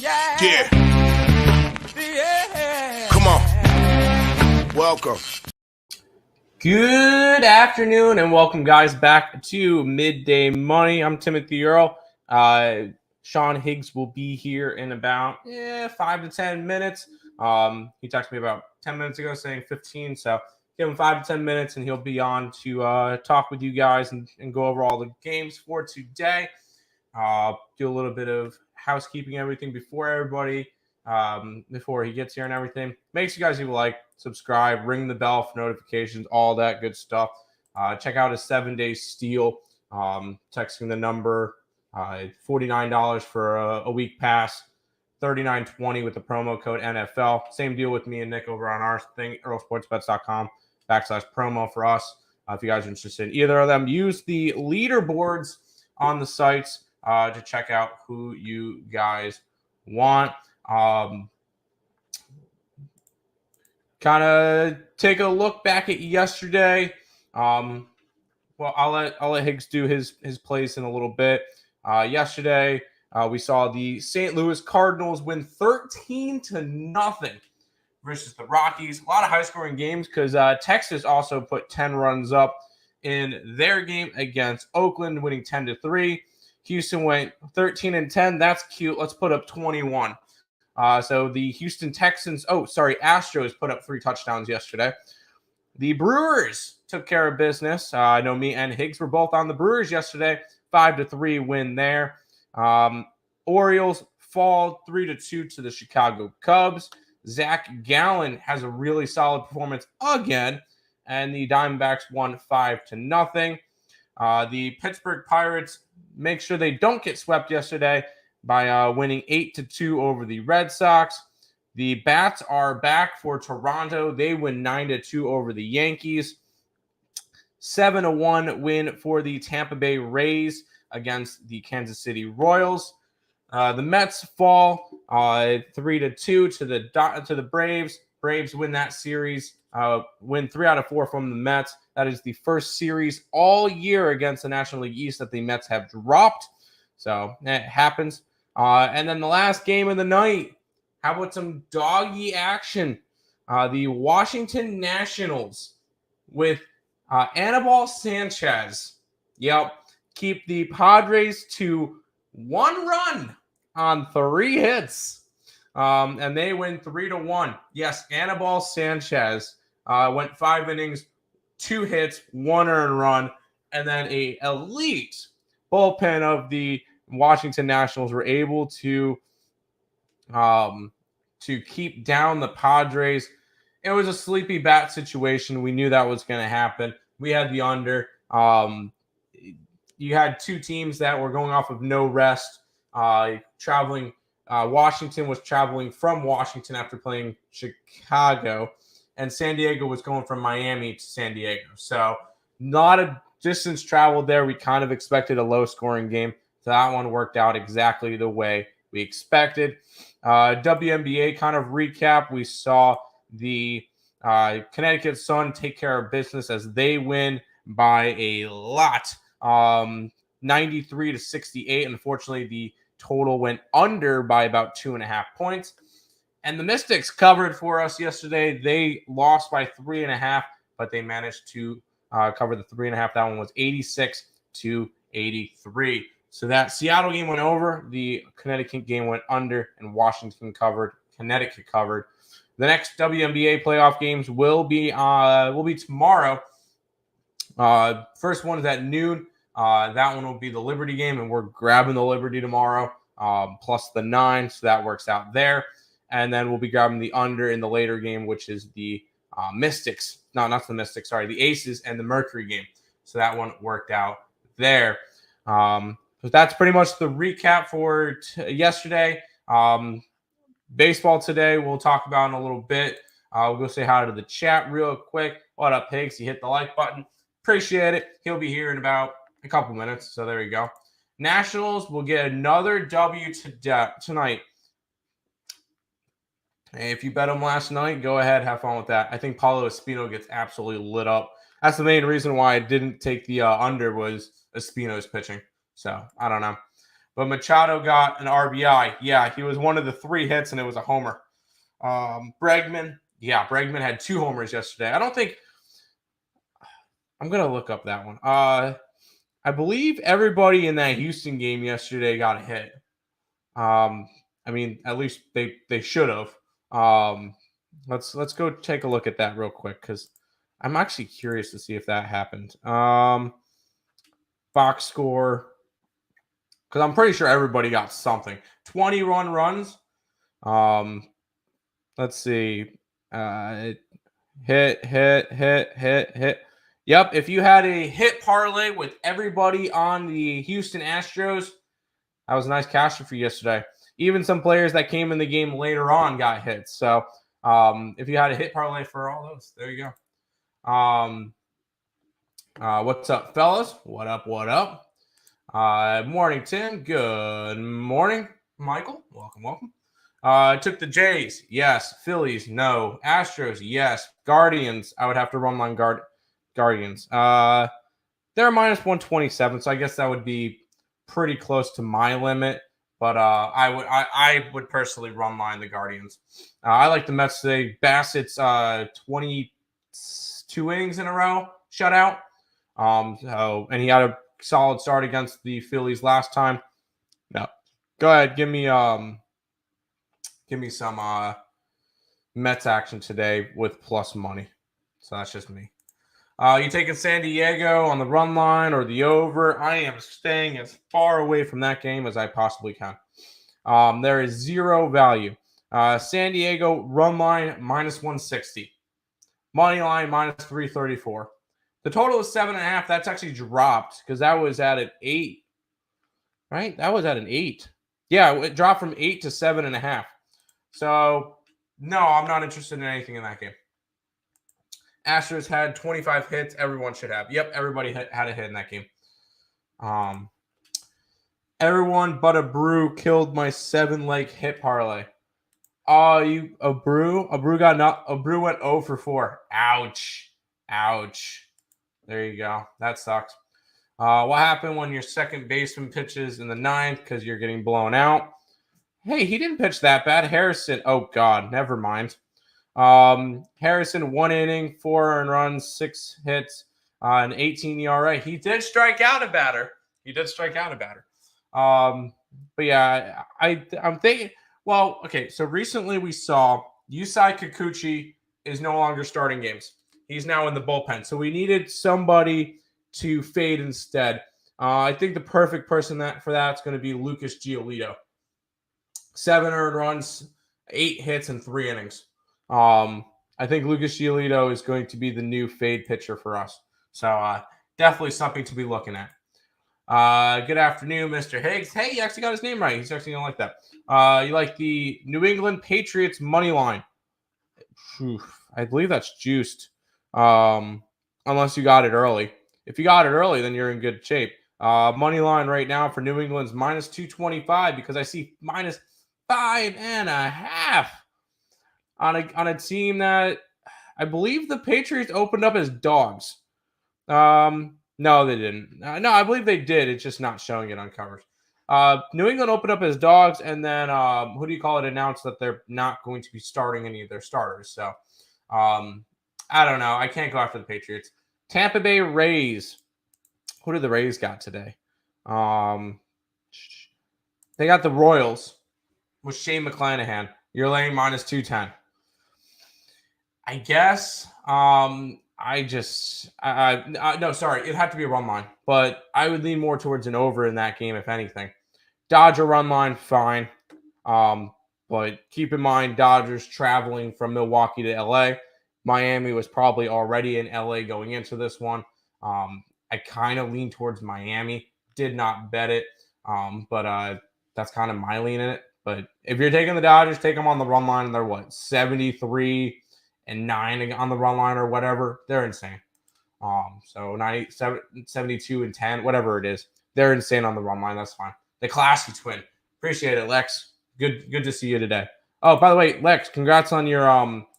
Yeah. Come on. Welcome. Good afternoon and welcome, guys, back to Midday Money. I'm Timothy Earl. Sean Higgs will be here in about 5 to 10 minutes. He texted me about 10 minutes ago saying 15, so give him 5 to 10 minutes and he'll be on to talk with you guys and go over all the games for today. Do a little bit of housekeeping, everything before everybody, before he gets here and everything. Make sure you guys leave a like, subscribe, ring the bell for notifications, all that good stuff. Check out his 7-day steal. Texting the number, $49 for a week pass, $39.20 with the promo code NFL. Same deal with me and Nick over on our thing, earlsportsbets.com/promo for us. If you guys are interested in either of them, use the leaderboards on the sites to check out who you guys want. Kind of take a look back at yesterday. Well, I'll let Higgs do his plays in a little bit. Yesterday, we saw the St. Louis Cardinals win 13-0 versus the Rockies. A lot of high-scoring games because Texas also put 10 runs up in their game against Oakland, winning 10-3. Houston went 13-10. That's cute. Let's put up 21. So the Houston Astros put up 3 touchdowns yesterday. The Brewers took care of business. I know me and Higgs were both on the Brewers yesterday. 5-3 win there. Orioles fall 3-2 to the Chicago Cubs. Zach Gallen has a really solid performance again, and the Diamondbacks won 5-0. The Pittsburgh Pirates make sure they don't get swept yesterday by winning 8-2 over the Red Sox. The Bats are back for Toronto. They win 9-2 over the Yankees. 7-1 win for the Tampa Bay Rays against the Kansas City Royals. The Mets fall 3-2 to the Braves. Braves win that series. Win 3 out of 4 from the Mets. That is the first series all year against the National League East that the Mets have dropped. So it happens. And then the last game of the night. How about some doggy action? The Washington Nationals with Anibal Sanchez. Keep the Padres to 1 run on 3 hits. And they win 3-1. Yes, Anibal Sanchez went 5 innings, 2 hits, 1 earned run, and then a elite bullpen of the Washington Nationals were able to keep down the Padres. It was a sleepy bat situation. We knew that was going to happen. We had the under. You had 2 teams that were going off of no rest, traveling. Washington was traveling from Washington after playing Chicago, and San Diego was going from Miami to San Diego. So not a distance traveled there. We kind of expected a low-scoring game. So that one worked out exactly the way we expected. WNBA kind of recap. We saw the Connecticut Sun take care of business as they win by a lot, 93-68. Unfortunately, the total went under by about 2.5 points. And the Mystics covered for us yesterday. They lost by 3.5, but they managed to cover the 3.5. That one was 86-83. So that Seattle game went over. The Connecticut game went under, and Washington covered. Connecticut covered. The next WNBA playoff games will be tomorrow. First one is at noon. That one will be the Liberty game, and we're grabbing the Liberty tomorrow, plus the 9, so that works out there. And then we'll be grabbing the under in the later game, which is the Mystics. No, not the Mystics, sorry, the Aces and the Mercury game. So that one worked out there. But that's pretty much the recap for yesterday. Baseball today we'll talk about in a little bit. We'll go say hi to the chat real quick. What up, Higgs? You hit the like button. Appreciate it. He'll be here in about a couple minutes, so there you go. Nationals will get another W tonight. Hey, if you bet them last night, go ahead, have fun with that. I think Paulo Espino gets absolutely lit up. That's the main reason why I didn't take the under was Espino's pitching. So I don't know. But Machado got an RBI. Yeah, he was one of the 3 hits, and it was a homer. Bregman had 2 homers yesterday. I don't think I'm gonna look up that one. I believe everybody in that Houston game yesterday got a hit. I mean, at least they should have. Let's go take a look at that real quick because I'm actually curious to see if that happened. Box score, because I'm pretty sure everybody got something. 21 runs. Let's see. Hit. Yep. If you had a hit parlay with everybody on the Houston Astros, that was a nice cash for you yesterday. Even some players that came in the game later on got hits. So if you had a hit parlay for all those, there you go. What's up, fellas? What up? Morning, Tim. Good morning, Michael. Welcome. Took the Jays. Yes. Phillies. No. Astros. Yes. Guardians. I would have to run line Guardians. They're minus 127, so I guess that would be pretty close to my limit. But I would personally run line the Guardians. I like the Mets today. Bassett's 22 innings in a row shutout. And he had a solid start against the Phillies last time. No, go ahead, give me some Mets action today with plus money. So that's just me. You taking San Diego on the run line or the over? I am staying as far away from that game as I possibly can. There is zero value. San Diego run line minus 160. Money line minus 334. The total is 7.5. That's actually dropped because that was at an 8. Right? That was at an 8. Yeah, it dropped from 8 to 7.5. So, no, I'm not interested in anything in that game. Astros had 25 hits. Everyone should have. Yep, everybody had a hit in that game. Everyone but a brew killed my 7-leg hit parlay. Oh, a brew went 0 for 4. Ouch. There you go. That sucks. What happened when your second baseman pitches in the 9th because you're getting blown out? Hey, he didn't pitch that bad. Harrison. Oh God, never mind. Harrison, 1 inning, 4 earned runs, 6 hits, an 18 ERA. He did strike out a batter. But yeah, I'm thinking. Well, okay. So recently we saw Yusei Kikuchi is no longer starting games. He's now in the bullpen. So we needed somebody to fade instead. I think the perfect person for that's going to be Lucas Giolito. 7 earned runs, 8 hits, and 3 innings. I think Lucas Giolito is going to be the new fade pitcher for us. So definitely something to be looking at. Good afternoon, Mr. Higgs. Hey, you actually got his name right. He's actually going to like that. You like the New England Patriots money line. I believe that's juiced. Unless you got it early. If you got it early, then you're in good shape. Money line right now for New England's minus 225 because I see minus 5.5 on a team that I believe the Patriots opened up as dogs. No, they didn't. No, I believe they did. It's just not showing it on covers. New England opened up as dogs, and then announced that they're not going to be starting any of their starters. So I don't know. I can't go after the Patriots. Tampa Bay Rays. Who did the Rays got today? They got the Royals with Shane McClanahan. You're laying minus 210. I guess. No, sorry. It had to be a run line, but I would lean more towards an over in that game, if anything. Dodger run line, fine. But keep in mind, Dodgers traveling from Milwaukee to LA. Miami was probably already in LA going into this one. I kind of lean towards Miami. Did not bet it. But that's kind of my lean in it. But if you're taking the Dodgers, take them on the run line. They're 73 and 9 on the run line or whatever. They're insane. So 72 and 10, whatever it is. They're insane on the run line. That's fine. The classy twin. Appreciate it, Lex. Good to see you today. Oh, by the way, Lex, congrats on your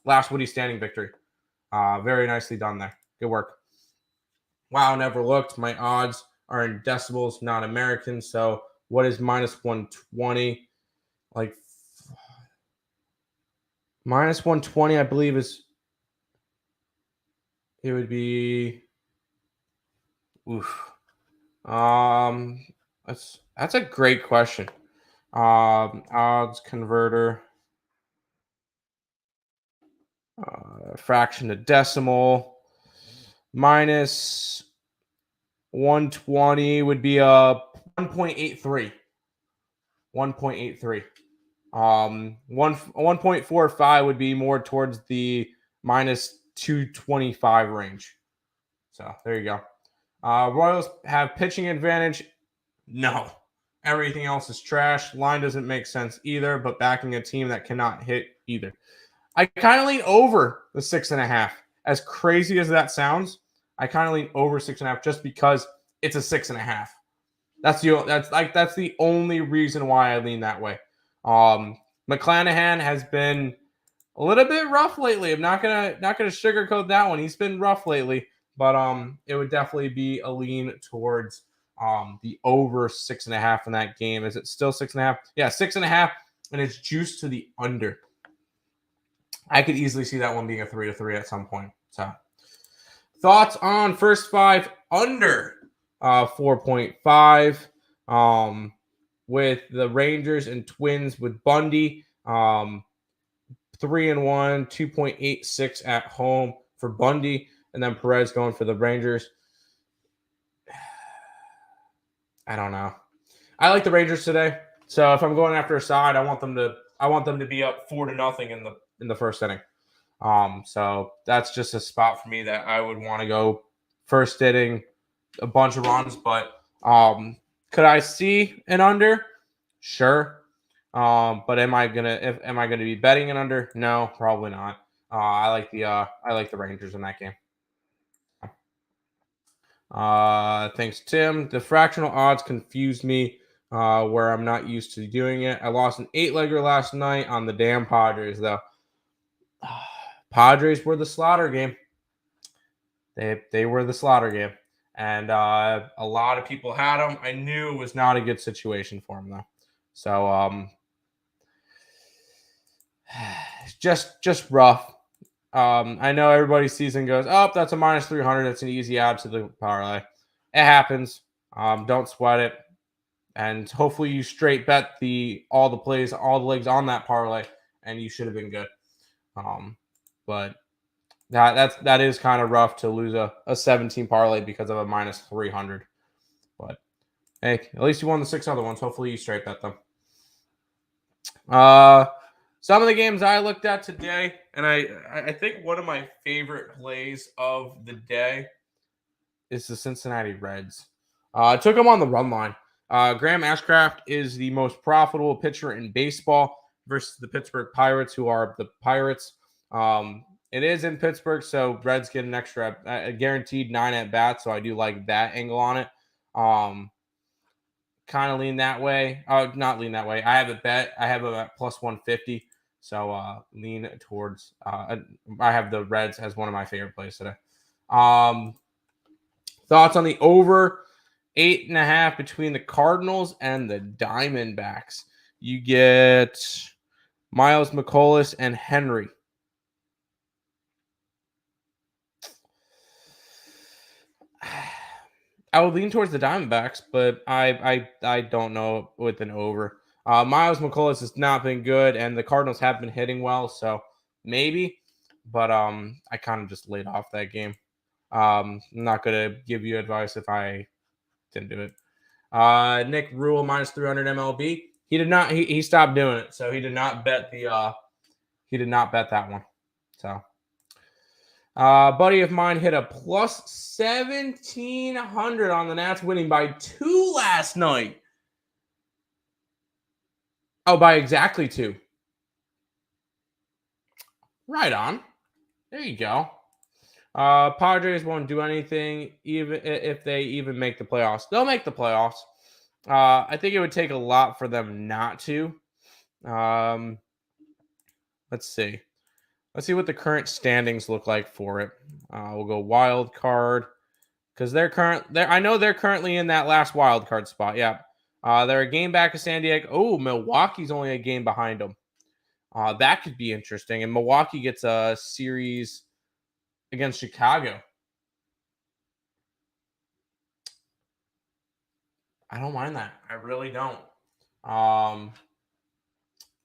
last Woody standing victory. Very nicely done there. Good work. Wow, never looked. My odds are in decibels, not American. So What is minus 120? Like minus 120, I believe it would be oof. Um that's a great question. Odds converter, fraction to decimal. Minus 120 would be a 1.83. 1.83. 1.45 would be more towards the minus 225 range. So there you go. Royals have pitching advantage. No. Everything else is trash. Line doesn't make sense either, but backing a team that cannot hit either. I kind of lean over the 6.5. As crazy as that sounds, I kind of lean over 6.5 just because it's a 6.5. That's the only reason why I lean that way. McClanahan has been a little bit rough lately. I'm not gonna sugarcoat that one. He's been rough lately, but it would definitely be a lean towards the over 6.5 in that game. Is it still 6.5? Yeah, 6.5, and it's juiced to the under. I could easily see that one being a 3-3 at some point. So, thoughts on first five under 4.5 with the Rangers and Twins with Bundy. 3-1, 2.86 at home for Bundy, and then Perez going for the Rangers. I don't know. I like the Rangers today, so if I'm going after a side, I want them to be up 4-0 in the first inning. So that's just a spot for me that I would want to go first inning, a bunch of runs. But could I see an under? Sure. But am I gonna be betting an under? No, probably not. I like the Rangers in that game. Thanks, Tim. The fractional odds confused me where I'm not used to doing it. I lost an 8-legger last night on the damn Padres, though. Padres were the slaughter game. They were the slaughter game. And a lot of people had them. I knew it was not a good situation for them, though. So just rough. I know everybody's season goes, oh, that's a minus 300. That's an easy add to the parlay. It happens. Don't sweat it. And hopefully you straight bet all the plays, all the legs on that parlay, and you should have been good. But that is kind of rough to lose a 17 parlay because of a minus 300. But hey, at least you won the 6 other ones. Hopefully you straight bet them. Some of the games I looked at today, and I think one of my favorite plays of the day is the Cincinnati Reds. I took them on the run line. Graham Ashcraft is the most profitable pitcher in baseball versus the Pittsburgh Pirates, who are the Pirates. It is in Pittsburgh, so Reds get an extra guaranteed 9 at bats. So I do like that angle on it. Kind of lean that way. Not lean that way. I have a bet. I have a plus 150. So lean towards. I have the Reds as one of my favorite plays today. Thoughts on the over 8.5 between the Cardinals and the Diamondbacks? You get Miles McCollum and Henry. I would lean towards the Diamondbacks, but I don't know with an over. Miles McCollum has not been good, and the Cardinals have been hitting well, so maybe. But I kind of just laid off that game. I'm not gonna give you advice if I didn't do it. Nick Rule minus 300 MLB. He did not. He stopped doing it, so he did not bet he did not bet that one. So. Buddy of mine hit a plus 1,700 on the Nats, winning by 2 last night. Oh, by exactly 2. Right on. There you go. Padres won't do anything even if they even make the playoffs. They'll make the playoffs. I think it would take a lot for them not to. Let's see. Let's see what the current standings look like for it. We'll go wild card because I know they're currently in that last wild card spot. Yeah. They're a game back of San Diego. Oh, Milwaukee's only a game behind them. That could be interesting. And Milwaukee gets a series against Chicago. I don't mind that. I really don't. I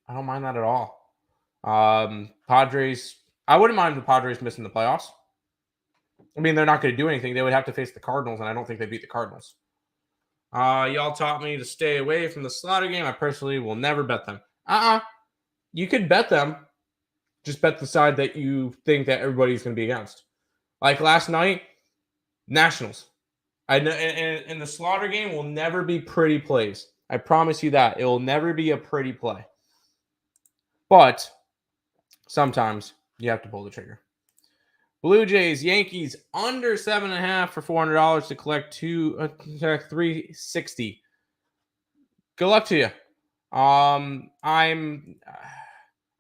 don't mind that at all. Padres. I wouldn't mind the Padres missing the playoffs. I mean, they're not going to do anything. They would have to face the Cardinals, and I don't think they beat the Cardinals. Y'all taught me to stay away from the Slaughter game. I personally will never bet them. You could bet them. Just bet the side that you think that everybody's going to be against. Like last night, Nationals. In the Slaughter game will never be pretty plays. I promise you that. It will never be a pretty play. But sometimes you have to pull the trigger. Blue Jays, Yankees, under 7.5 for $400 to collect $360. Good luck to you. I'm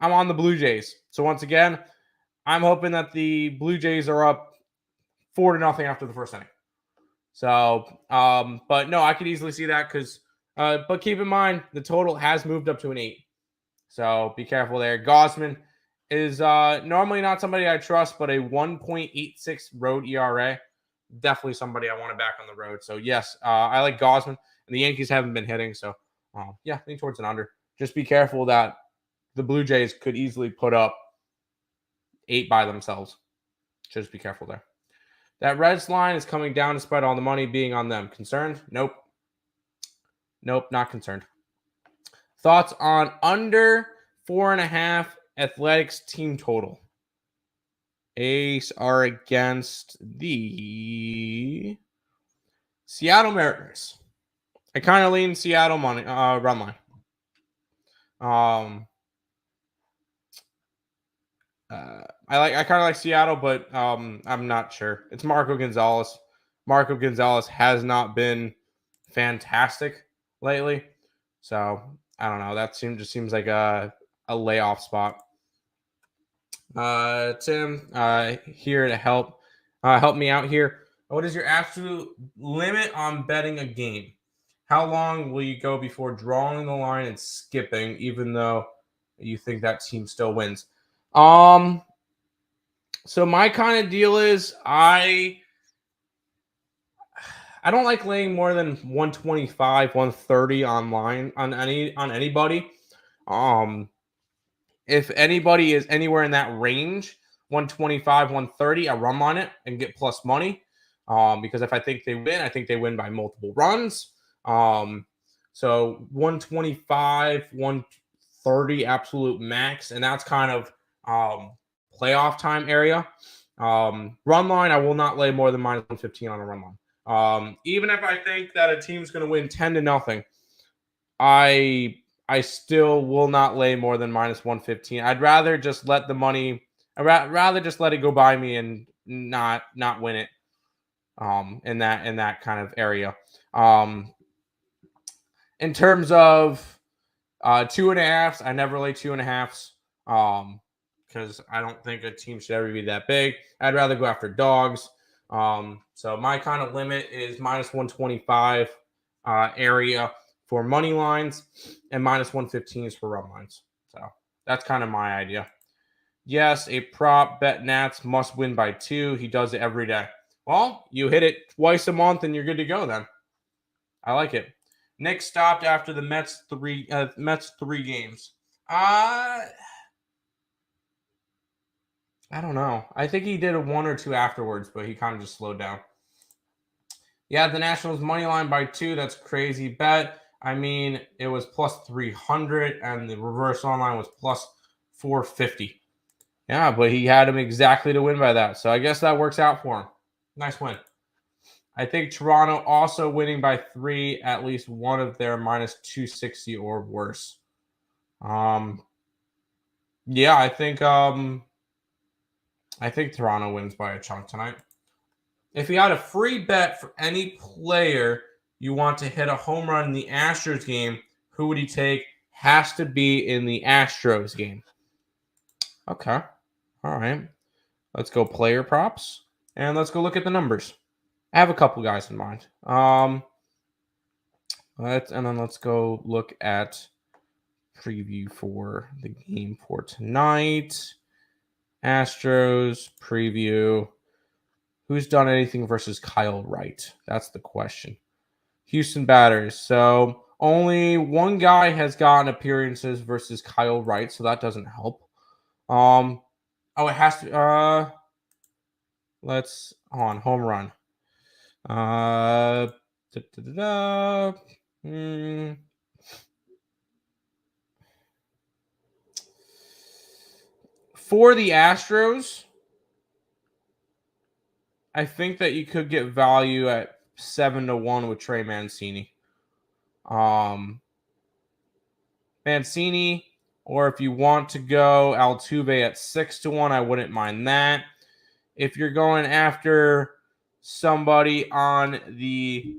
on the Blue Jays. So once again, I'm hoping that the Blue Jays are up 4-0 after the first inning. So, but no, I could easily see that because, but keep in mind the total has moved up to an 8. So be careful there. Gosman is normally not somebody I trust, but a 1.86 road ERA. Definitely somebody I want to back on the road. So yes, I like Gosman, and the Yankees haven't been hitting. So yeah, lean towards an under. Just be careful that the Blue Jays could easily put up 8 by themselves. Just be careful there. That Reds line is coming down despite all the money being on them. Concerned? Nope. Nope, not concerned. Thoughts on under 4.5 Athletics team total? A's are against the Seattle Mariners. I kind of lean Seattle money run line. I kind of like Seattle, but I'm not sure. It's Marco Gonzalez. Marco Gonzalez has not been fantastic lately, so I don't know. That just seems like a layoff spot. Tim, here to help me out here. What is your absolute limit on betting a game? How long will you go before drawing the line and skipping, even though you think that team still wins? So my kind of deal is I don't like laying more than 125, 130 online on anybody. If anybody is anywhere in that range, 125, 130, I run on it and get plus money. Because if I think they win by multiple runs. So 125, 130 absolute max, and that's kind of playoff time area. Run line, I will not lay more than minus 115 on a run line. Even if I think that a team's going to win 10-0, I still will not lay more than minus 115. I'd rather just let the money. Rather just let it go by me and not win it. In that kind of area. In terms of 2.5s, I never lay 2.5s. Because I don't think a team should ever be that big. I'd rather go after dogs. So my kind of limit is minus 125 area for money lines and minus 115s for run lines. So that's kind of my idea. Yes, a prop bet Nats must win by 2. He does it every day. Well, you hit it twice a month and you're good to go then. I like it. Nick stopped after the Mets 3 games. I don't know. I think he did a 1 or 2 afterwards, but he kind of just slowed down. Yeah, the Nationals money line by 2. That's crazy bet. I mean, it was plus 300 and the reverse online was plus 450. Yeah, but he had him exactly to win by that. So I guess that works out for him. Nice win. I think Toronto also winning by 3, at least one of their minus 260 or worse. Yeah, I think Toronto wins by a chunk tonight. If you had a free bet for any player you want to hit a home run in the Astros game, who would you take? Has to be in the Astros game. Okay. All right. Let's go player props and let's go look at the numbers. I have a couple guys in mind. Let's go look at preview for the game for tonight. Astros preview. Who's done anything versus Kyle Wright? That's the question. Houston batters. So only one guy has gotten appearances versus Kyle Wright, so that doesn't help. It has to. Let's on home run. Da, da, da, da. For the Astros, I think that you could get value at 7-1 with Trey Mancini. Mancini, or if you want to go Altuve at 6-1, I wouldn't mind that. If you're going after somebody on the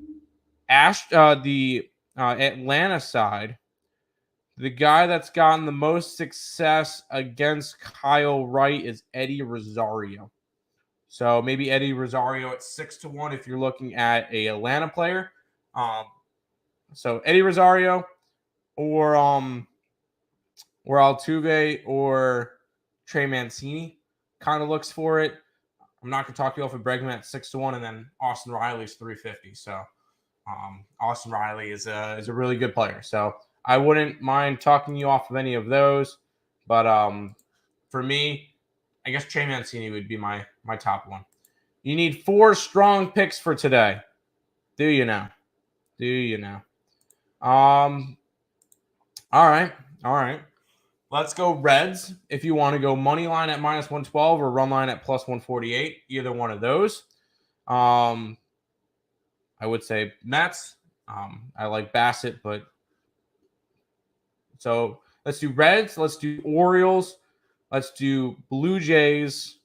Atlanta side, the guy that's gotten the most success against Kyle Wright is Eddie Rosario. So maybe Eddie Rosario at 6-1 if you're looking at a Atlanta player. So Eddie Rosario or Altuve or Trey Mancini kind of looks for it. I'm not going to talk you off of Bregman at 6-1, and then Austin Riley's 350. So Austin Riley is a really good player. So I wouldn't mind talking you off of any of those. But for me, I guess Trey Mancini would be my top one. You need 4 strong picks for today. Do you now? All right. Let's go Reds. If you want to go money line at -112 or run line at +148, either one of those. I would say Mets. I like Bassett, but so let's do Reds. Let's do Orioles. Let's do Blue Jays.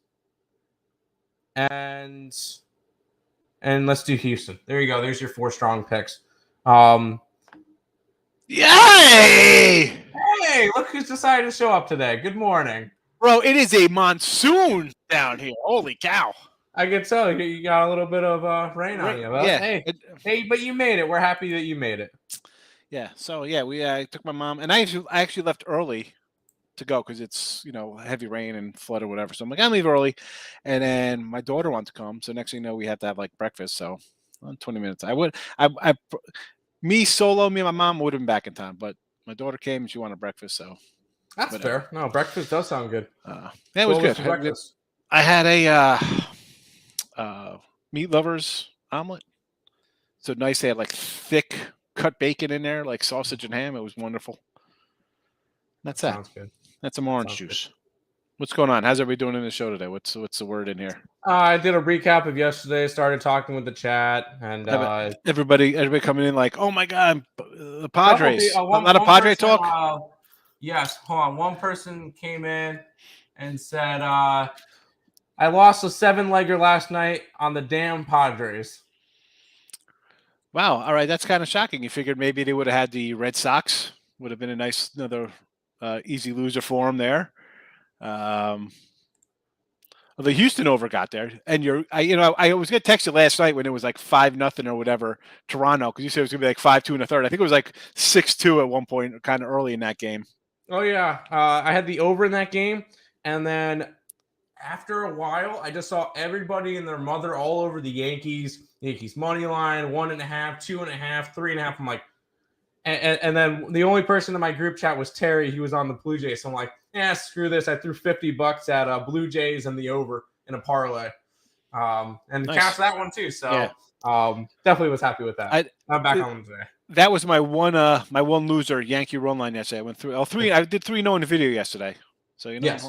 And let's do Houston. There you go. There's your 4 strong picks. Yay! Hey, look who's decided to show up today. Good morning. Bro, it is a monsoon down here. Holy cow. I can tell you got a little bit of rain on you. But yeah. Hey, but you made it. We're happy that you made it. Yeah. So, yeah, I took my mom, and I actually left early to go because it's, heavy rain and flood or whatever. So I'm like, I'll leave early. And then my daughter wanted to come. So next thing you know, we had to have like breakfast. So 20 minutes. Me and my mom would have been back in time, but my daughter came and she wanted breakfast. So that's whatever. Fair. No, breakfast does sound good. It was good. I had a meat lovers omelet. So nice. They had like thick cut bacon in there, like sausage and ham. It was wonderful. That's that. Sounds good. That's some orange juice. Good. What's going on? How's everybody doing in the show today? What's the word in here? I did a recap of yesterday. Started talking with the chat, and everybody coming in like, "Oh my God, the Padres!" A lot of Padre talk. Yes, hold on. One person came in and said, "I lost a 7-legger last night on the damn Padres." Wow. All right, that's kind of shocking. You figured maybe they would have had the Red Sox. Would have been another easy loser for them there. The Houston over got there, and I was gonna text you last night when it was like 5-0 or whatever Toronto, because you said it was gonna be like 5-2 in the third. I think it was like 6-2 at one point, kind of early in that game. Oh yeah, I had the over in that game, and then after a while, I just saw everybody and their mother all over the Yankees. Yankees money line 1.5, 2.5, 3.5. I'm like. And then the only person in my group chat was Terry. He was on the Blue Jays. So I'm like, screw this. I threw $50 at Blue Jays and the over in a parlay. And nice. Cashed that one too. So yeah. Definitely was happy with that. I'm back on today. That was my one loser Yankee run line yesterday. I went through three. I did 3-0 in the video yesterday. So yes.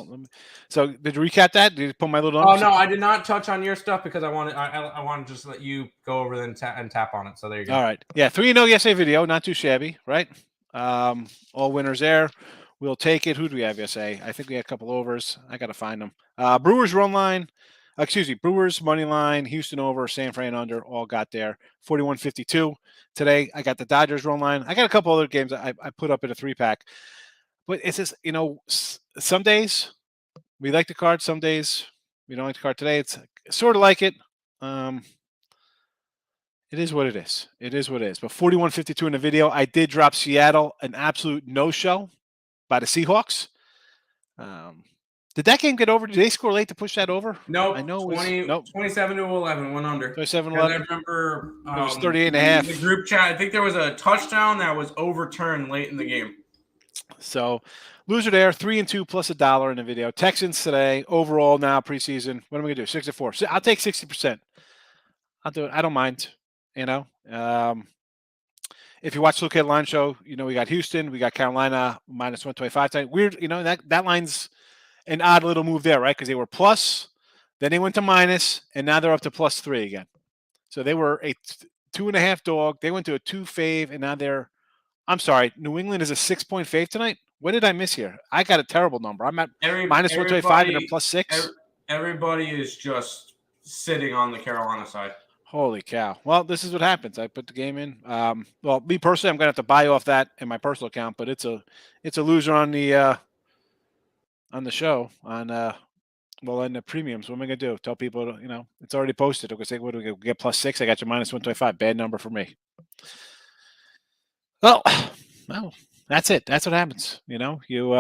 So did you recap that? Did you put my little? Oh no, I did not touch on your stuff because I wanted to just let you go over and tap on it. So there you go. All right, yeah, 3-0 yesterday video, not too shabby, right? All winners there. We'll take it. Who do we have yesterday? I think we had a couple overs. I got to find them. Brewers run line. Brewers money line, Houston over, San Fran under, all got there. 41-52. Today, I got the Dodgers run line. I got a couple other games I put up in a 3-pack. But it's just, some days we like the card. Some days we don't like the card. Today, it's sort of like it. It is what it is. It is what it is. But 41-52 in the video. I did drop Seattle, an absolute no-show by the Seahawks. Did that game get over? Did they score late to push that over? I Nope, know it was 27 to 11, went under. 27-11. I remember It was 38 and a half. in the group chat, I think there was a touchdown that was overturned late in the game. So loser there, 3-2 plus $1 in the video. Texans today, overall now preseason. What am I gonna do? 6-4. I'll take 60%. I'll do it. I don't mind. You know. If you watch the Look at Line show, you know we got Houston, we got Carolina minus 125 tonight. Weird, you know, that line's an odd little move there, right? Because they were plus, then they went to minus, and now they're up to +3 again. So they were a 2.5 dog. They went to a 2 fave, and now they're. I'm sorry, New England is a 6-point fave tonight. What did I miss here? I got a terrible number. I'm at minus 125 and they're +6. Everybody is just sitting on the Carolina side. Holy cow. Well, this is what happens. I put the game in. Well, me personally, I'm going to have to buy off that in my personal account, but it's a loser on the show on in the premiums. What am I going to do? Tell people, you know, it's already posted. I'm going to say, what do we get? +6. I got you minus 125. Bad number for me. Well, that's it. That's what happens. You know, you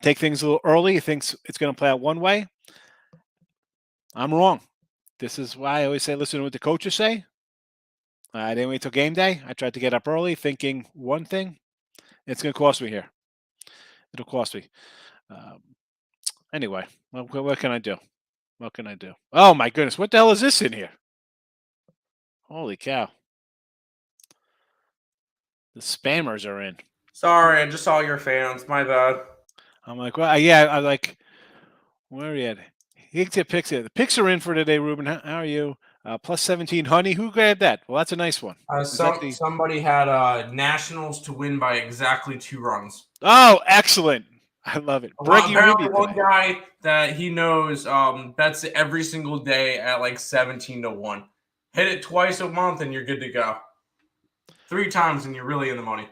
take things a little early. You think it's going to play out one way. I'm wrong. This is why I always say, listen to what the coaches say. I didn't wait till game day. I tried to get up early thinking one thing. It's going to cost me here. It'll cost me. Anyway, what can I do? What can I do? Oh, my goodness. What the hell is this in here? Holy cow. The spammers are in. Sorry, I just saw your fans. My bad. I'm like, well, yeah. I'm like, where are you at? Higgs at picks. The picks are in for today, Ruben. How are you? +17, honey. Who grabbed that? Well, that's a nice one. Somebody had Nationals to win by exactly 2 runs. Oh, excellent. I love it. Apparently one guy that he knows bets it every single day at like 17 to 1. Hit it twice a month and you're good to go. 3 times and you're really in the money.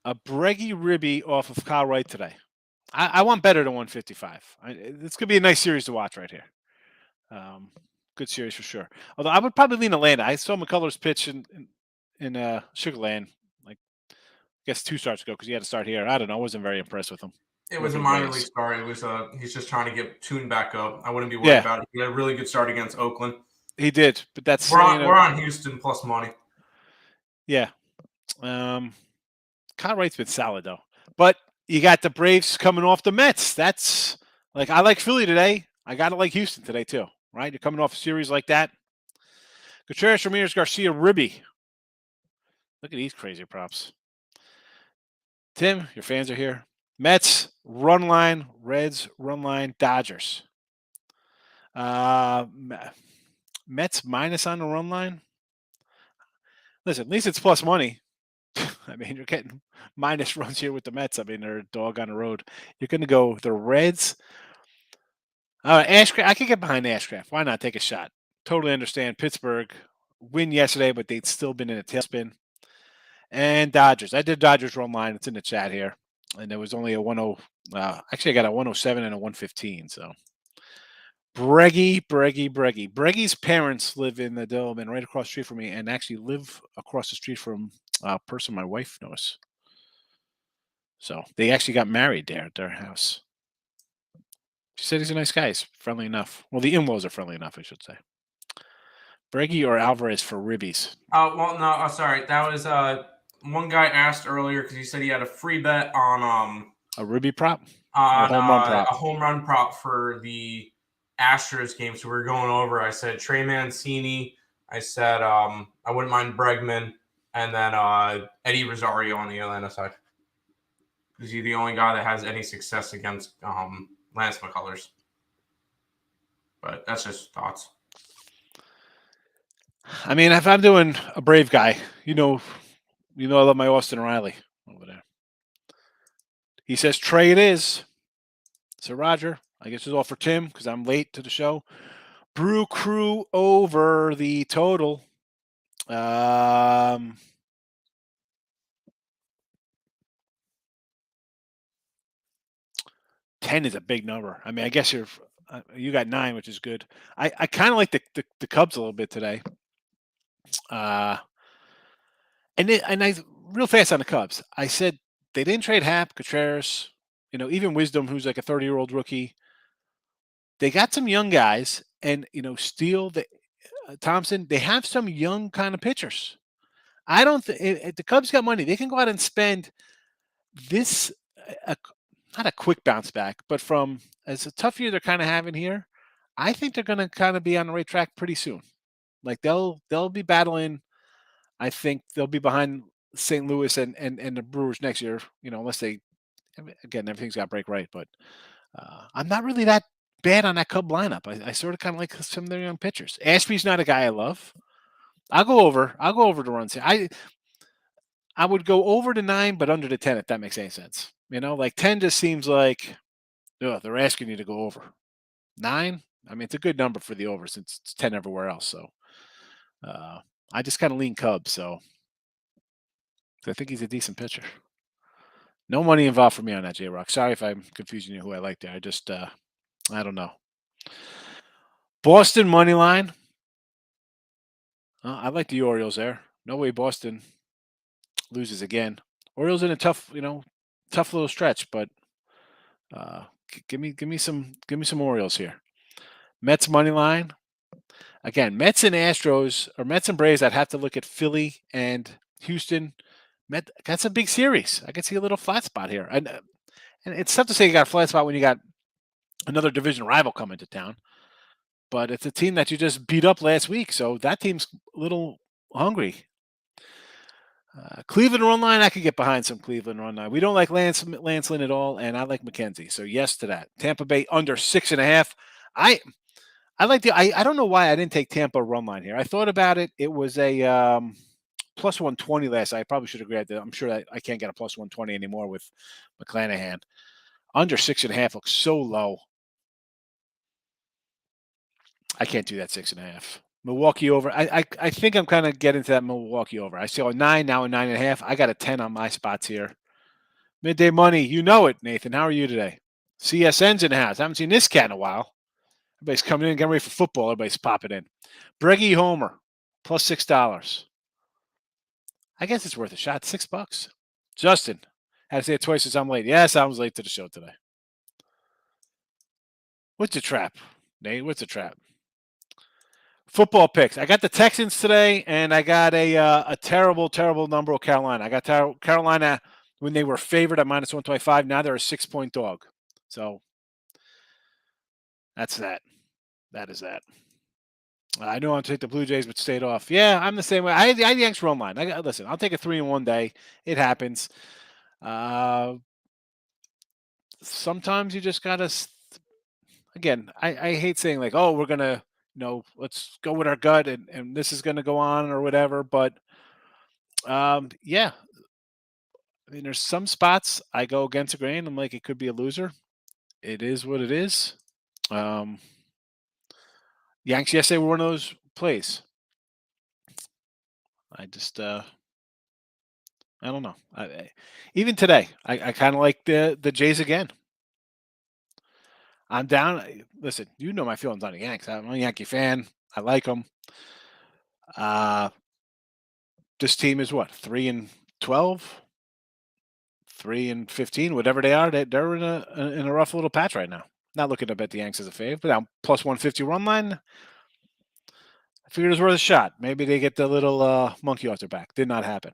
A Breggy Ribby off of Kyle Wright today. I want better than 155. It's going to be a nice series to watch right here. Good series for sure. Although I would probably lean Atlanta. I saw McCullers pitch in Sugarland, like I guess 2 starts ago because he had to start here. I don't know. I wasn't very impressed with him. It was a minor league start. It was he's just trying to get tuned back up. I wouldn't be worried about it. He had a really good start against Oakland. He did, but that's we're on Houston plus money. Yeah. Kyle Wright's been solid though, but you got the Braves coming off the Mets. That's like I like Philly today. I got to like Houston today too, right? You're coming off a series like that. Contreras, Ramirez, Garcia, Ribby. Look at these crazy props. Tim, your fans are here. Mets run line, Reds run line, Dodgers. Mets minus on the run line. Listen, at least it's plus money. I mean, you're getting minus runs here with the Mets. I mean, they're a dog on the road. You're going to go the Reds. Ashcraft. I could get behind Ashcraft. Why not take a shot? Totally understand. Pittsburgh win yesterday, but they'd still been in a tailspin. And Dodgers. I did Dodgers run line. It's in the chat here. And there was only a 10. Actually, I got a 107 and a 115. So Breggy. Breggy's parents live in the Dome and right across the street from me, and actually live across the street from a person my wife knows. So they actually got married there at their house. She said he's a nice guy. He's friendly enough. Well, the in-laws are friendly enough, I should say. Breggy or Alvarez for Ribbies? Well, no, sorry. That was one guy asked earlier because he said he had a free bet on a Ribby prop, on a home run prop for the Astros game. So we were going over. I said Trey Mancini. I said I wouldn't mind Bregman, and then Eddie Rosario on the Atlanta side. Because he's the only guy that has any success against Lance McCullers. But that's just thoughts. I mean, if I'm doing a Brave guy, you know I love my Austin Riley over there. He says Trey it is. So Roger, I guess it's all for Tim because I'm late to the show. Brew Crew over the total. 10 is a big number. I mean, I guess you got 9, which is good. I kind of like the Cubs a little bit today. Uh, and I real fast on the Cubs. I said they didn't trade Hap, Contreras, even Wisdom, who's like a 30-year-old rookie. They got some young guys, and Steele, Thompson. They have some young kind of pitchers. I don't think the Cubs got money. They can go out and spend this, a, not a quick bounce back, but from as a tough year they're kind of having here. I think they're going to kind of be on the right track pretty soon. Like they'll be battling. I think they'll be behind St. Louis and the Brewers next year. Unless again everything's got to break right. But I'm not really that bad on that Cub lineup. I sort of kind of like some of their young pitchers. Ashby's not a guy I love. I'll go over the runs here. I would go over the 9, but under the 10 if that makes any sense. Like 10 just seems like they're asking you to go over. 9, I mean, it's a good number for the over since it's 10 everywhere else. So I just kind of lean Cubs. So I think he's a decent pitcher. No money involved for me on that, J-Rock. Sorry if I'm confusing you who I like there. I just, I don't know. Boston money line. I like the Orioles there. No way Boston loses again. Orioles in a tough little stretch, but give me some Orioles here. Mets money line. Again, Mets and Astros or Mets and Braves. I'd have to look at Philly and Houston. That's a big series. I could see a little flat spot here, and it's tough to say you got a flat spot when you got another division rival coming to town. But it's a team that you just beat up last week, so that team's a little hungry. Cleveland run line, I could get behind some Cleveland run line. We don't like Lance Lynn at all, and I like McKenzie. So yes to that. Tampa Bay under 6.5. I like I don't know why I didn't take Tampa run line here. I thought about it. It was a plus 120 last. I probably should have grabbed it. I'm sure that I can't get a plus 120 anymore with McClanahan. Under 6.5 looks so low. I can't do that 6.5. Milwaukee over. I think I'm kind of getting to that Milwaukee over. I saw a 9, now a 9.5. I got a 10 on my spots here. Midday money, you know it, Nathan. How are you today? CSN's in the house. I haven't seen this cat in a while. Everybody's coming in, getting ready for football. Everybody's popping in. Breggy Homer, plus $6. I guess it's worth a shot. $6. Justin, had to say it twice as I'm late. Yes, I was late to the show today. What's the trap, Nate? What's the trap? Football picks. I got the Texans today, and I got a terrible, terrible number of Carolina. I got Carolina when they were favored at minus 125. Now they're a 6-point dog. So that's that. That is that. I know I'll take the Blue Jays, but stayed off. Yeah, I'm the same way. I had the Yanks run line. Listen, I'll take a 3 in one day. It happens. Sometimes you just gotta. Again, I hate saying like, oh, we're gonna. Let's go with our gut and this is going to go on or whatever. But yeah, I mean, there's some spots I go against the grain. I'm like, it could be a loser. It is what it is. Yanks yesterday were one of those plays. I just, I don't know. Even today, I kind of like the Jays again. I'm down. Listen, you know my feelings on the Yanks. I'm a Yankee fan. I like them. This team is what, 3-12, 3-15, whatever they are. They're in a rough little patch right now. Not looking to bet the Yanks as a fave, but now plus 150 run line. I figured it was worth a shot. Maybe they get the little monkey off their back. Did not happen.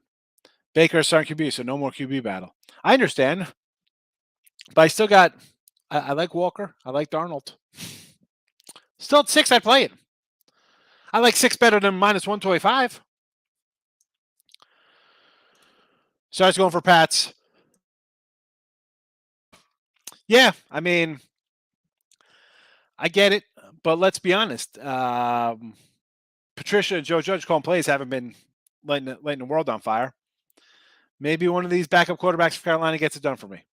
Baker is starting QB, so no more QB battle. I understand, but I still got. I like Walker. I like Darnold. Still at 6, I play it. I like 6 better than minus 125. So I was going for Pats. Yeah, I mean, I get it, but let's be honest. Patricia and Joe Judge calling plays haven't been lighting the world on fire. Maybe one of these backup quarterbacks for Carolina gets it done for me.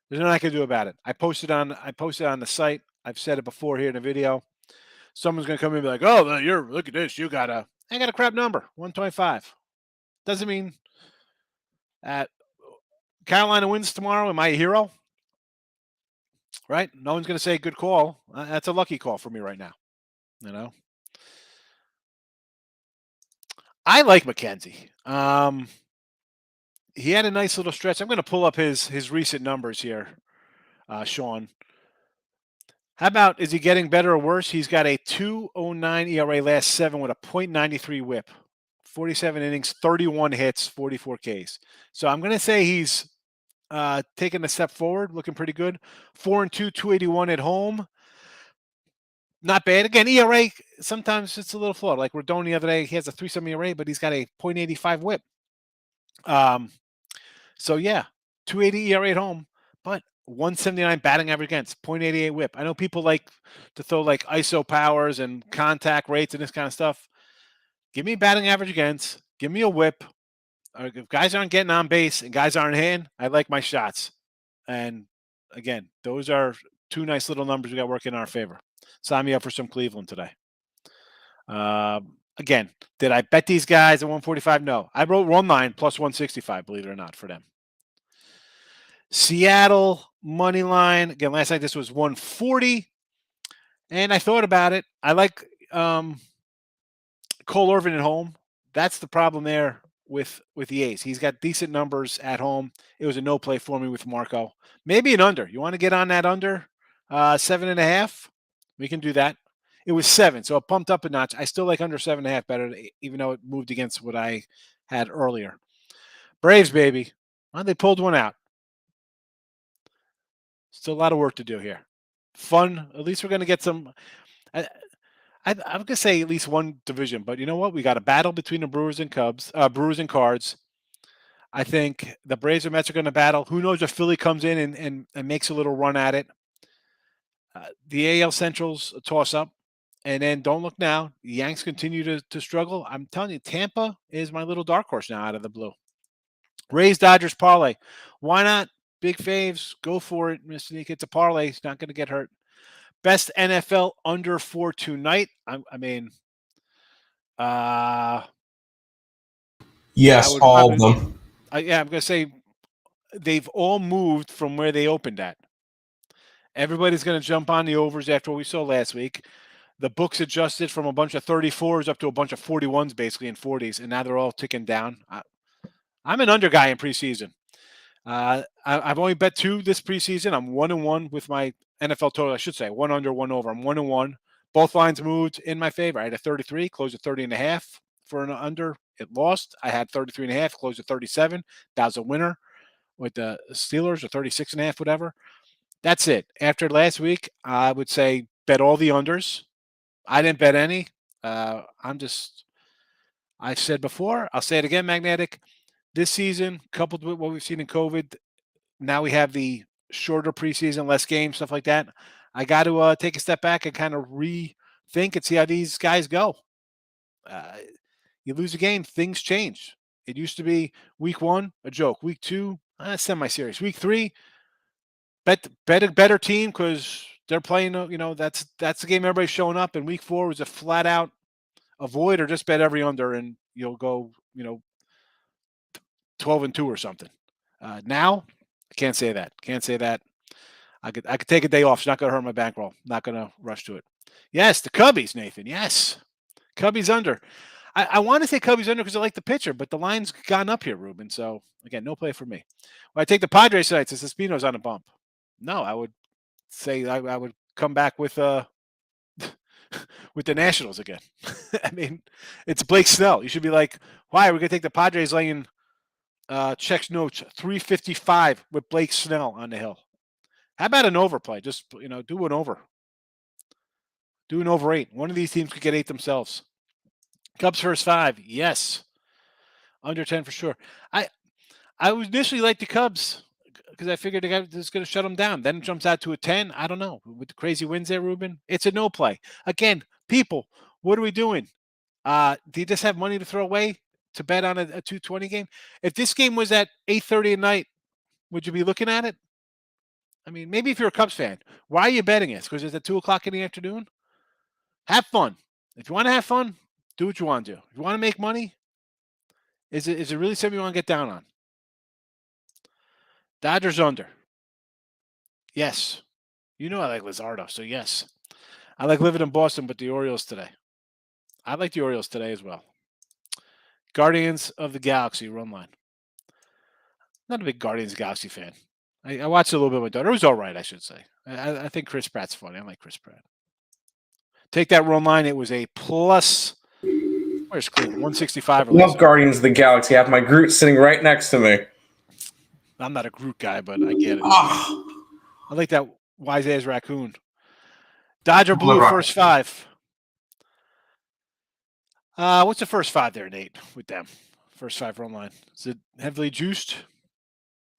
There's nothing I can do about it. I posted on the site. I've said it before here in the video. Someone's gonna come in and be like, "Oh, look at this. I got a crap number, 125." Doesn't mean that Carolina wins tomorrow. Am I a hero? Right? No one's gonna say good call. That's a lucky call for me right now. I like McKenzie. He had a nice little stretch. I'm going to pull up his recent numbers here, Sean. How about, is he getting better or worse? He's got a 2.09 ERA last 7 with a .93 WHIP, 47 innings, 31 hits, 44 Ks. So I'm going to say he's taking a step forward, looking pretty good. 4-2, 281 at home. Not bad. Again, ERA, sometimes it's a little flawed. Like Rodon the other day, he has a 3.7 ERA, but he's got a .85 WHIP. So yeah, 280 ERA at home, but 179 batting average against, .88 WHIP. I know people like to throw like ISO powers and contact rates and this kind of stuff. Give me batting average against. Give me a WHIP. If guys aren't getting on base and guys aren't hitting, I like my shots. And again, those are two nice little numbers we got working in our favor. Sign me up for some Cleveland today. Again, did I bet these guys at 145? No. I wrote one line plus 165, believe it or not, for them. Seattle money line. Again, last night this was 140. And I thought about it. I like Cole Irvin at home. That's the problem there with the A's. He's got decent numbers at home. It was a no play for me with Marco. Maybe an under. You want to get on that under? 7.5? We can do that. It was 7, so it pumped up a notch. I still like under 7.5 better, even though it moved against what I had earlier. Braves, baby. Well, they pulled one out. Still a lot of work to do here. Fun. At least we're going to get some. I'm going to say at least one division, but you know what? We got a battle between the Brewers and Brewers and Cards. I think the Braves and Mets are going to battle. Who knows if Philly comes in and makes a little run at it. The AL Central's a toss-up. And then don't look now. The Yanks continue to struggle. I'm telling you, Tampa is my little dark horse now out of the blue. Rays, Dodgers, parlay. Why not? Big faves. Go for it, Mr. Nick. It's a parlay. He's not going to get hurt. Best NFL under 4 tonight. Yes, all of them. I'm going to say they've all moved from where they opened at. Everybody's going to jump on the overs after what we saw last week. The books adjusted from a bunch of 34s up to a bunch of 41s, basically, and 40s, and now they're all ticking down. I'm an under guy in preseason. I've only bet 2 this preseason. I'm 1-1 with my NFL total. I should say 1 under, 1 over. I'm 1-1. Both lines moved in my favor. I had a 33, closed at 30.5 for an under. It lost. I had 33.5, closed at 37. That was a winner with the Steelers, or 36.5, whatever. That's it. After last week, I would say bet all the unders. I didn't bet any. I said before, I'll say it again, Magnetic. This season, coupled with what we've seen in COVID, now we have the shorter preseason, less games, stuff like that. I got to take a step back and kind of rethink and see how these guys go. You lose a game, things change. It used to be week 1, a joke. Week 2, semi-serious. Week 3, bet a better team because they're playing. That's the game everybody's showing up. And week 4 was a flat out avoid or just bet every under, and you'll go 12-2 or something. Now, I can't say that. I could take a day off. It's not going to hurt my bankroll. Not going to rush to it. Yes, the Cubbies, Nathan. Yes, Cubbies under. I want to say Cubbies under because I like the pitcher, but the line's gone up here, Ruben. So again, no play for me. When I take the Padres tonight, since Espino's on a bump. No, I would say I would come back with with the Nationals again. I mean, it's Blake Snell. You should be like, why are we going to take the Padres laying checks notes 355 with Blake Snell on the hill? How about an overplay? Just do an over. Do an over 8. One of these teams could get 8 themselves. Cubs first 5, yes. Under 10 for sure. I would initially like the Cubs because I figured the guy was going to shut them down. Then it jumps out to a 10. I don't know. With the crazy wins there, Ruben, it's a no play. Again, people, what are we doing? Do you just have money to throw away to bet on a 220 game? If this game was at 8:30 at night, would you be looking at it? I mean, maybe if you're a Cubs fan, why are you betting it? Because it's at 2 o'clock in the afternoon? Have fun. If you want to have fun, do what you want to do. If you want to make money, is it really something you want to get down on? Dodgers under. Yes. I like Lizardo, so yes. I like living in Boston, but the Orioles today. I like the Orioles today as well. Guardians of the Galaxy run line. Not a big Guardians of the Galaxy fan. I watched it a little bit with my daughter. It was all right, I should say. I think Chris Pratt's funny. I like Chris Pratt. Take that run line. It was a plus. Where's Cleveland? 165 or Love less. Guardians of the Galaxy. I have my Groot sitting right next to me. I'm not a Groot guy, but I get it. Oh. I like that wise ass raccoon. Dodger Blue first 5. What's the first 5 there, Nate, with them? First 5 run line. Is it heavily juiced?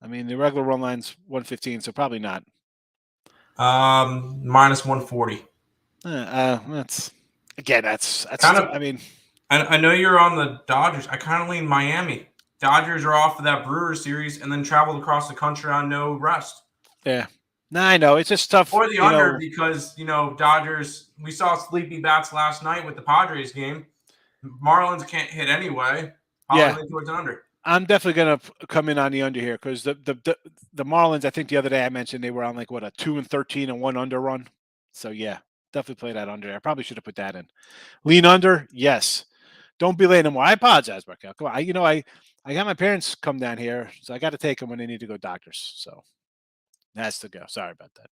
I mean, the regular run line's 115, so probably not. Minus 140. That's kind of. I mean, I know you're on the Dodgers. I kind of lean Miami. Dodgers are off of that Brewers series and then traveled across the country on no rest. Yeah. No, I know. It's just tough. Or the under because, Dodgers, we saw sleepy bats last night with the Padres game. Marlins can't hit anyway. Yeah. Towards an under. I'm definitely going to come in on the under here because the Marlins, I think the other day I mentioned they were on like, what, a 2-13 and 1 under run. So, yeah, definitely play that under. I probably should have put that in. Lean under, yes. Don't be laying them more. I apologize, Markel. Come on. I got my parents come down here, so I got to take them when they need to go doctors. So, it has to go. Sorry about that.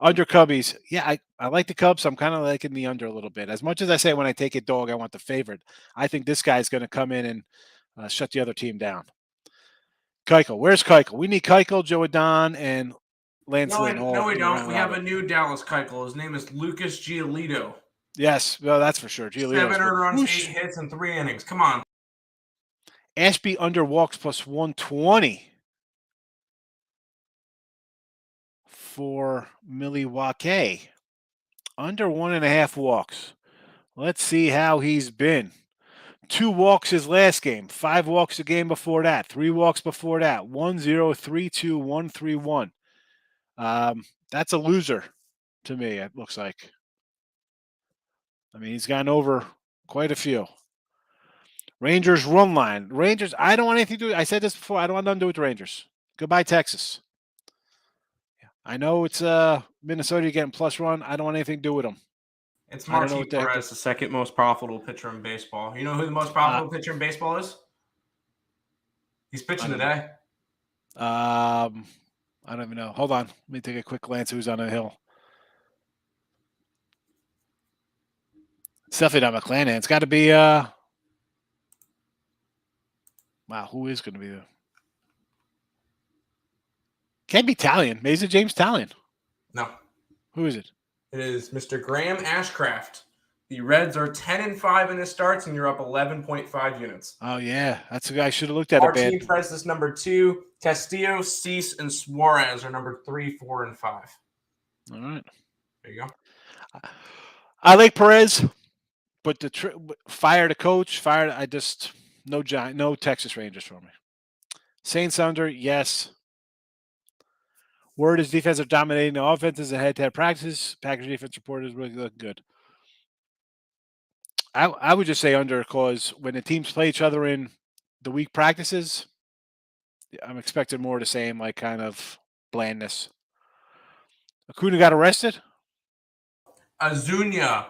Under Cubbies. Yeah, I like the Cubs. So I'm kind of liking the under a little bit. As much as I say when I take a dog, I want the favorite. I think this guy's going to come in and shut the other team down. Keuchel. Where's Keuchel? We need Keuchel, Joe Adon, and Lance Lynn. No, we don't. We have a new Dallas Keuchel. His name is Lucas Giolito. Yes, well, that's for sure. Giolito. 7 earned runs, 8 hits, and 3 innings. Come on. Ashby under walks plus 120 for Milwaukee. Under 1.5 walks. Let's see how he's been. 2 walks his last game. 5 walks the game before that. 3 walks before that. 1-0, 3-2, 1-3-1. That's a loser to me, it looks like. I mean, he's gotten over quite a few. Rangers run line. Rangers, I don't want anything to do. I said this before. I don't want nothing to do with the Rangers. Goodbye, Texas. I know it's Minnesota getting plus run. I don't want anything to do with them. It's Martin Perez, the second most profitable pitcher in baseball. You know who the most profitable pitcher in baseball is? He's pitching today. I don't even know. Hold on. Let me take a quick glance who's on the hill. It's definitely not McClanahan. It's got to be wow, who is going to be there? Can't be Talion. Maybe it's James Talion. No. Who is it? It is Mr. Graham Ashcraft. The Reds are 10-5 in his starts, and you're up 11.5 units. Oh, yeah. That's the guy I should have looked at. Martin Perez is number 2. Castillo, Cease, and Suarez are number 3, 4, and 5. All right. There you go. I like Perez, but fire the coach. No Texas Rangers for me. Saints under, yes. Word is defense are dominating the offenses and head-to-head practices. Packers defense report is really looking good. I would just say under because when the teams play each other in the week practices, I'm expecting more of the same, like kind of blandness. Acuna got arrested? Azuna,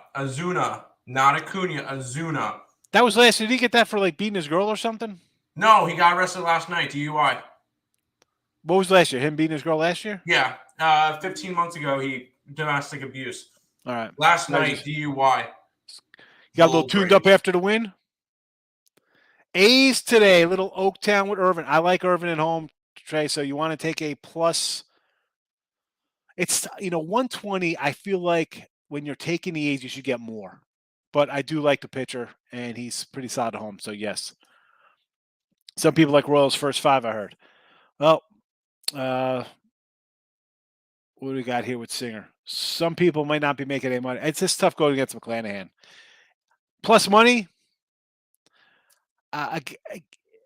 not Acuna, Azuna. That was last. Did he get that for like beating his girl or something? No, he got arrested last night, DUI. What was last year? Him beating his girl last year? Yeah. 15 months ago, domestic abuse. All right. Last night, DUI. You got a little tuned up after the win? A's today, little Oaktown with Irvin. I like Irvin at home, Trey, so you want to take a plus. It's, 120, I feel like when you're taking the A's, you should get more. But I do like the pitcher, and he's pretty solid at home, so yes. Some people like Royals first 5, I heard. Well, what do we got here with Singer? Some people might not be making any money. It's just tough going against McClanahan. Plus money.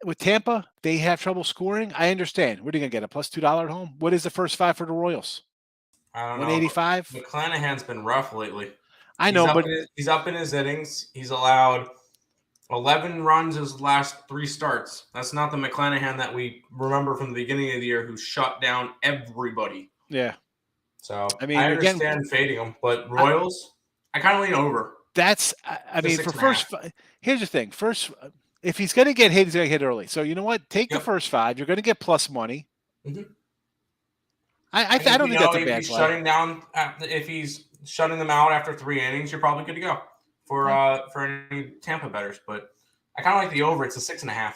With Tampa, they have trouble scoring. I understand. What are you going to get? A plus $2 at home? What is the first 5 for the Royals? I don't 185? know. McClanahan's been rough lately. I know, he's up in his innings. He's allowed 11 runs his last 3 starts. That's not the McClanahan that we remember from the beginning of the year who shut down everybody. Yeah. So, I understand fading him, but Royals, I kind of lean over. That's, for first, here's the thing. First, if he's going to get hit, he's going to hit early. So you know what? Take the Yep. first 5. You're going to get plus money. Mhm. I don't think that's a bad play. If he's shutting them out after 3 innings, you're probably good to go for any Tampa bettors. But I kind of like the over. It's a 6.5.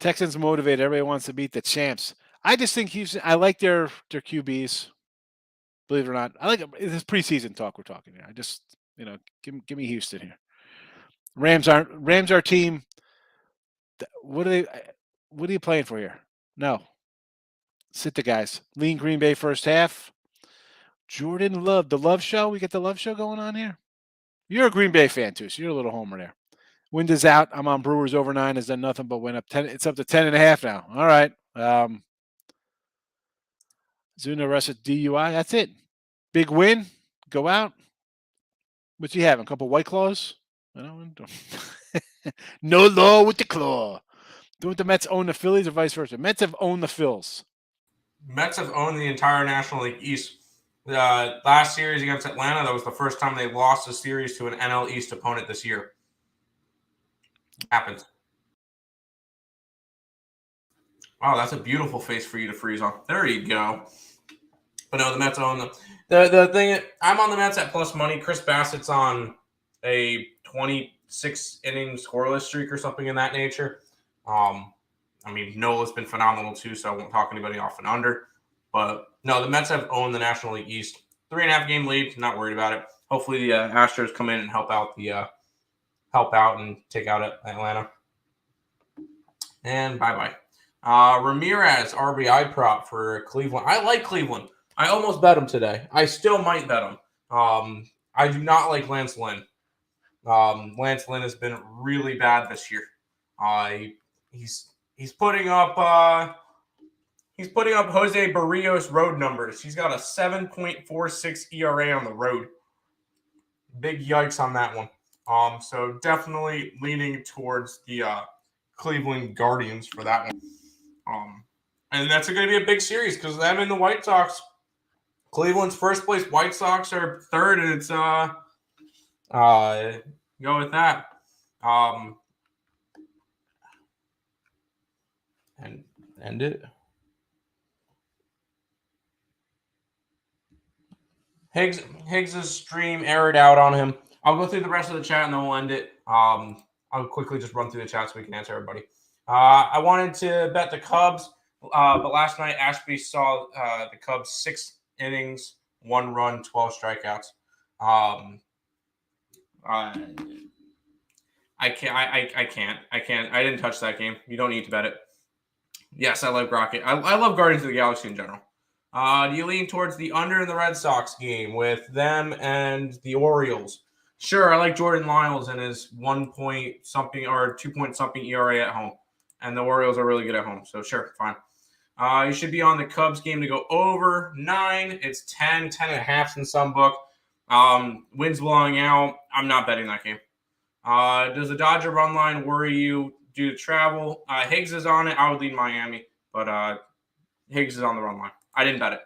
Texans motivated. Everybody wants to beat the champs. I just think Houston. I like their QBs. Believe it or not, I like this preseason talk we're talking here. I just give me Houston here. Rams our team. What are you playing for here? No. Sit the guys. Lean Green Bay first half. Jordan Love, the Love Show. We get the Love Show going on here. You're a Green Bay fan too, so you're a little homer there. Wind is out. I'm on Brewers over 9. Has done nothing but went up 10. It's up to 10.5 now. All right. Zuna arrested DUI. That's it. Big win. Go out. What you having? A couple White Claws? No law with the claw. Don't the Mets own the Phillies or vice versa? Mets have owned the Phils. Mets have owned the entire National League East. The last series against Atlanta, that was the first time they lost a series to an NL East opponent this year. Happens. Wow, that's a beautiful face for you to freeze on. There you go. But no, the Mets own them. The thing, I'm on the Mets at plus money. Chris Bassett's on a 26-inning scoreless streak or something in that nature. Nola's been phenomenal too, so I won't talk anybody off and under. But no, the Mets have owned the National League East. 3.5-game lead. Not worried about it. Hopefully the Astros come in and help out and take out Atlanta. And bye-bye. Ramirez, RBI prop for Cleveland. I like Cleveland. I almost bet him today. I still might bet him. I do not like Lance Lynn. Lance Lynn has been really bad this year. He's putting up Jose Barrios road numbers. He's got a 7.46 ERA on the road. Big yikes on that one. So definitely leaning towards the Cleveland Guardians for that one. And that's going to be a big series because them and the White Sox. Cleveland's first place, White Sox are third, and it's go with that. And end it. Higgs' stream errored out on him. I'll go through the rest of the chat and then we'll end it. I'll quickly just run through the chat so we can answer everybody. I wanted to bet the Cubs, but last night Ashby saw the Cubs 6 innings, 1 run, 12 strikeouts. I can't. I didn't touch that game. You don't need to bet it. Yes, I love Rocket. I love Guardians of the Galaxy in general. Do you lean towards the under in the Red Sox game with them and the Orioles? Sure, I like Jordan Lyles and his 1-point-something or 2-point-something ERA at home. And the Orioles are really good at home. So, sure, fine. You should be on the Cubs game to go over 9. It's 10.5 in some book. Wind's blowing out. I'm not betting that game. Does the Dodger run line worry you due to travel? Higgs is on it. I would lead Miami, but Higgs is on the run line. I didn't bet it.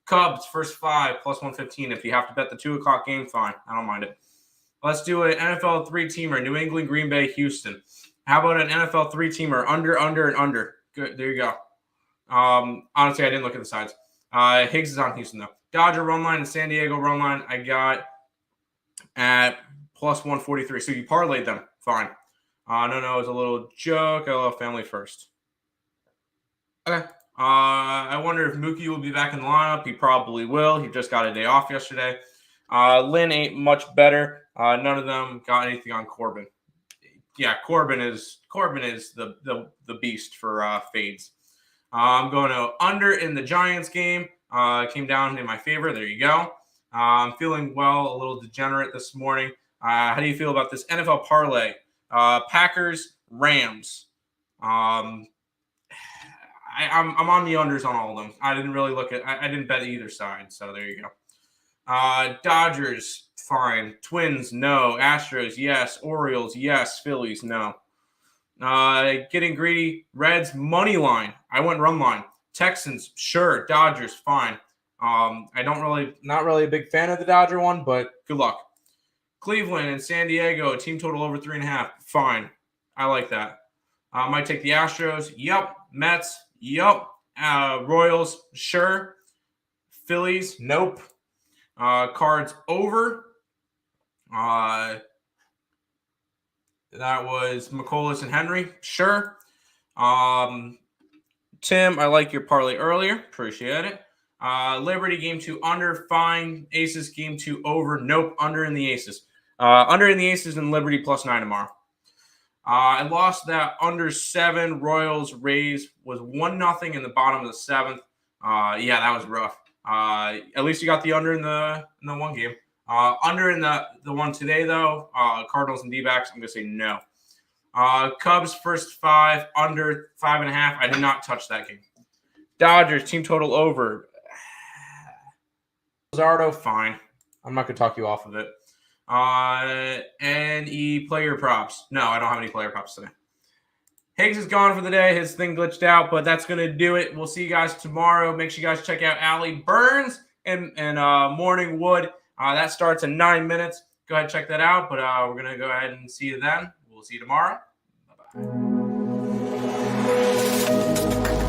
Cubs, first 5, plus 115. If you have to bet the 2 o'clock game, fine. I don't mind it. Let's do an NFL 3-teamer, New England, Green Bay, Houston. How about an NFL 3-teamer, under, and under? Good. There you go. Honestly, I didn't look at the sides. Higgs is on Houston, though. Dodger run line and San Diego run line, I got at plus 143. So you parlayed them. Fine. No, it's a little joke. I love family first. Okay. I wonder if Mookie will be back in the lineup. He probably will. He just got a day off yesterday. Lynn ain't much better. None of them got anything on Corbin. Yeah, Corbin is the beast for fades. I'm going to under in the Giants game. Came down in my favor. There you go. I'm feeling well, a little degenerate this morning. How do you feel about this NFL parlay? Packers, Rams. I'm on the unders on all of them. I didn't really look at. I didn't bet either side. So there you go. Dodgers, fine. Twins, no. Astros, yes. Orioles, yes. Phillies, no. Getting greedy. Reds, money line. I went run line. Texans, sure. Dodgers, fine. Not really a big fan of the Dodger one, but good luck. Cleveland and San Diego, team total over 3.5. Fine. I like that. Might take the Astros. Yep. Mets. Yep. Royals. Sure. Phillies. Nope. Cards over. That was McCollus and Henry. Sure. Tim, I like your parlay earlier. Appreciate it. Liberty game 2 under. Fine. Aces game 2 over. Nope. Under in the Aces. Under in the Aces and Liberty +9 tomorrow. I lost that under 7. Royals Rays was 1-0 in the bottom of the 7th. Yeah, that was rough. At least you got the under in the one game. Under in the one today though. Cardinals and D-backs. I'm gonna say no. Cubs first 5 under 5.5. I did not touch that game. Dodgers team total over. Luzardo, fine. I'm not gonna talk you off of it. NE player props. No, I don't have any player props today. Higgs is gone for the day. His thing glitched out, but that's going to do it. We'll see you guys tomorrow. Make sure you guys check out Allie Burns and Morning Wood. That starts in 9 minutes. Go ahead and check that out, but we're going to go ahead and see you then. We'll see you tomorrow. Bye-bye.